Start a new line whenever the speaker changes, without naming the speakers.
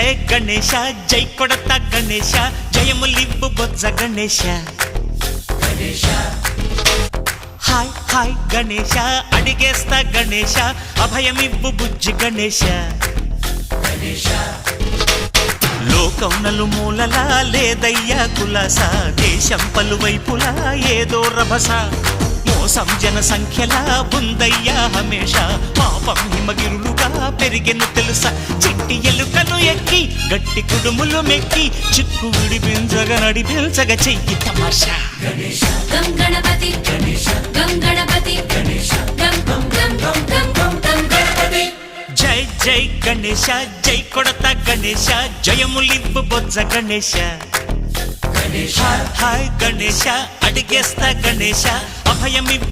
జయ గణేశ జై కొడత గణేశ జయములివ్వు బొజ్జ Ganesha hi hi Ganesha అడిగేస్తా Ganesha అభయమివ్వు బుజ్జి గణేశ లోకం నలుమూలలా లేదయ్యా కులాస దేశం పలువైపులా ఏదో రభస మోసం జన సంఖ్యలా ఉందయ్యా హమేష పాపం హిమగిరులుగా పెరిగెను తెలుసా చిట్టి ఎలుకను ఎక్కి గట్టి కుడుములు మెక్కి చిక్కు విడిపించగా నడిపించగా చెయ్యి తమాషా
గం గణపతి గం గణపతి గం గం గం గం గం గం గం గణపతి
జై జై గణేశ జై కొడత గణేశ జయములివ్వు బొజ్జ గణేశ హాయ్ గణేశ అడిగేస్తా గణేశ అభయమివ్వు